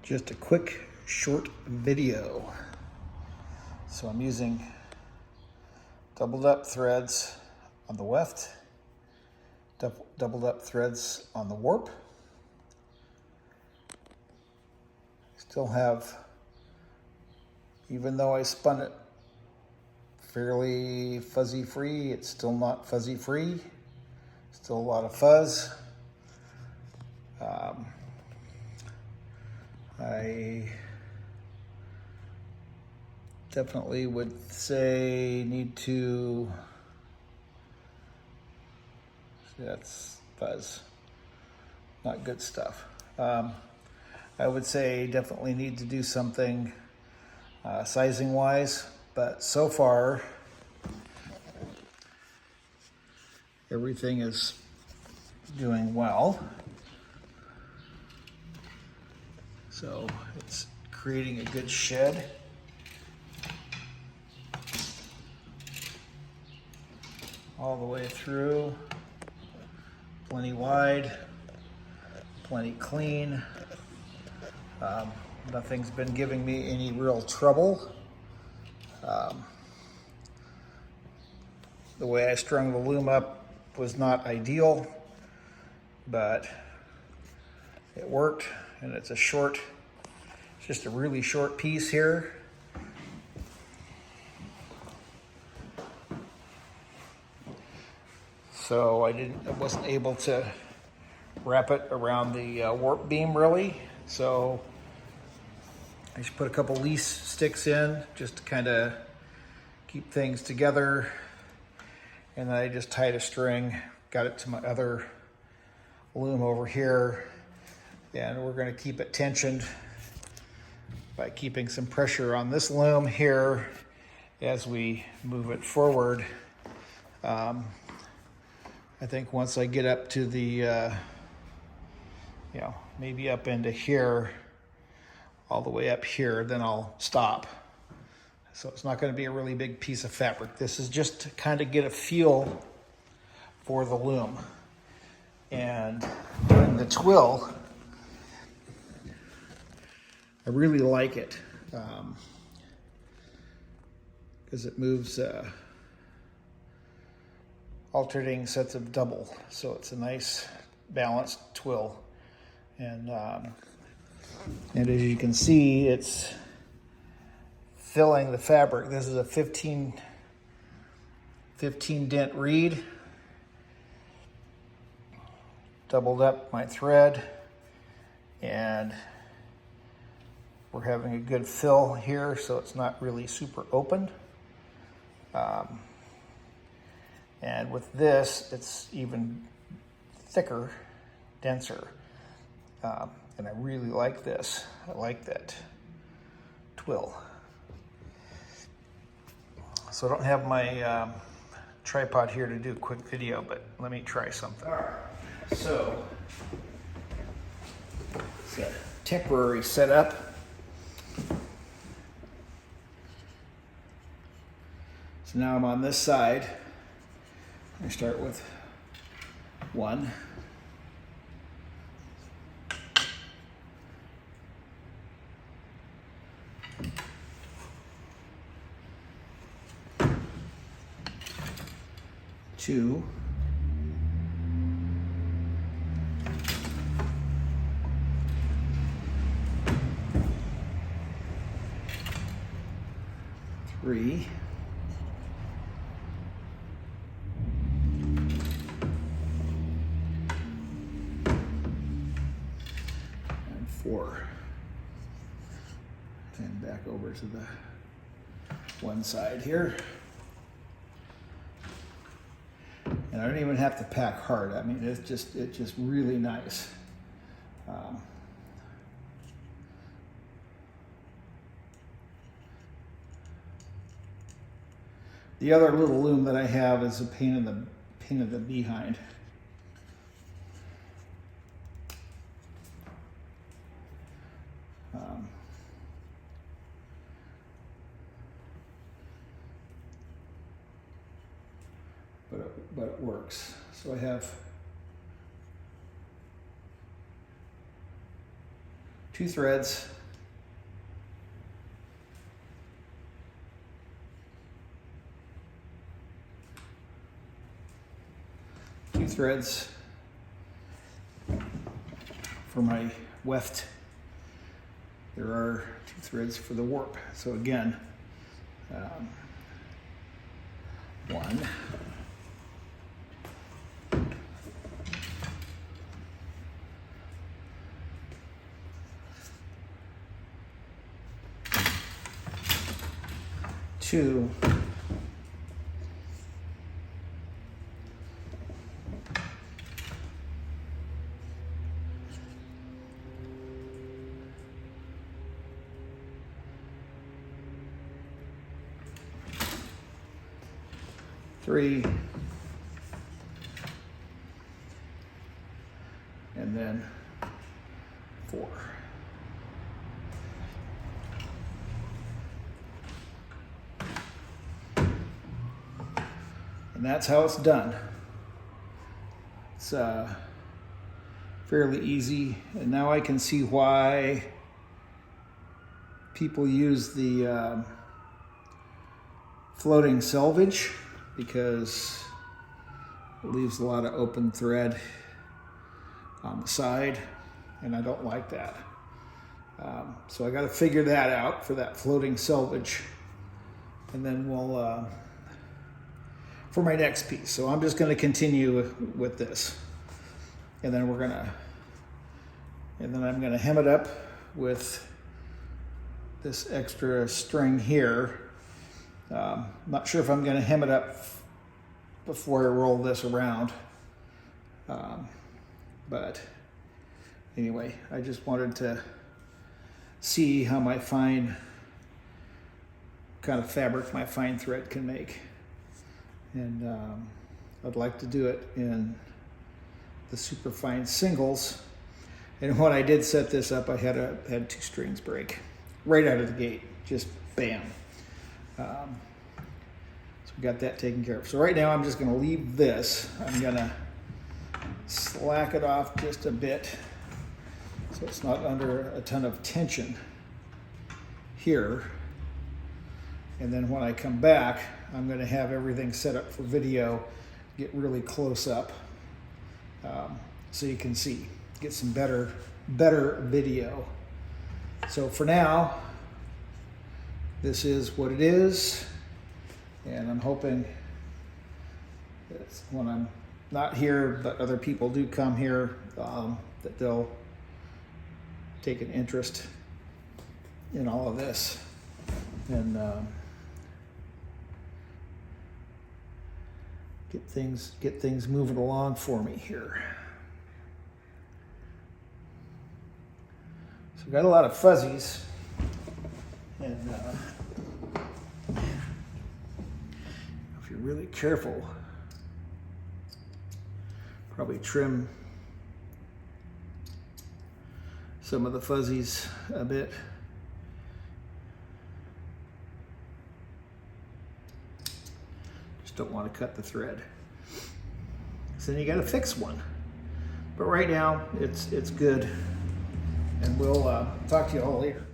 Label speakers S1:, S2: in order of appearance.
S1: Just a quick short video. So I'm using doubled up threads on the weft, doubled up threads on the warp. Still have, even though I spun it fairly fuzzy free, it's still not fuzzy free. Still a lot of fuzz. I definitely would say need to, that's fuzz, not good stuff. I would say definitely need to do something sizing wise, but so far everything is doing well. So it's creating a good shed. All the way through, plenty wide, plenty clean. Nothing's been giving me any real trouble. The way I strung the loom up was not ideal, but it worked, and it's just a really short piece here. So I wasn't able to wrap it around the warp beam really. So I just put a couple lease sticks in just to kind of keep things together. And then I just tied a string, got it to my other loom over here. And we're going to keep it tensioned by keeping some pressure on this loom here as we move it forward. I think once I get up to the, maybe up into here, all the way up here, then I'll stop. So it's not going to be a really big piece of fabric. This is just to kind of get a feel for the loom. And during the twill, I really like it because it moves alternating sets of double. So it's a nice balanced twill. And as you can see, it's filling the fabric. This is a 15 dent reed. Doubled up my thread, and we're having a good fill here, so it's not really super open. And with this, it's even thicker, denser. And I really like this. I like that twill. So I don't have my tripod here to do a quick video, but let me try something. All right, so it's a temporary setup. So now I'm on this side. I start with 1. 2. 3. And 4. And back over to the one side here. And I don't even have to pack hard. I mean, it's just really nice. The other little loom that I have is a pain in the behind. But it works. So I have 2 threads threads for my weft. There are 2 threads for the warp. So again, 1, 2, 3, and then 4. And that's how it's done. It's fairly easy, and now I can see why people use the floating selvage, because it leaves a lot of open thread on the side, and I don't like that. So I got to figure that out for that floating selvage, and then we'll for my next piece. So I'm just going to continue with this, and then I'm going to hem it up with this extra string here. Not sure if I'm going to hem it up before I roll this around, but anyway, I just wanted to see how my fine kind of fabric my fine thread can make, and I'd like to do it in the super fine singles. And when I did set this up, I had 2 strings break right out of the gate, just bam. So we got that taken care of. So right now I'm just going to leave this. I'm going to slack it off just a bit so it's not under a ton of tension here. And then when I come back, I'm going to have everything set up for video, get really close up, so you can see, get some better video. So for now, this is what it is, and I'm hoping that when I'm not here, but other people do come here, that they'll take an interest in all of this, and get things moving along for me here. So I've got a lot of fuzzies, and if you're really careful, probably trim some of the fuzzies a bit. Just don't want to cut the thread. So then you got to fix one. But right now it's good, and we'll talk to you all later.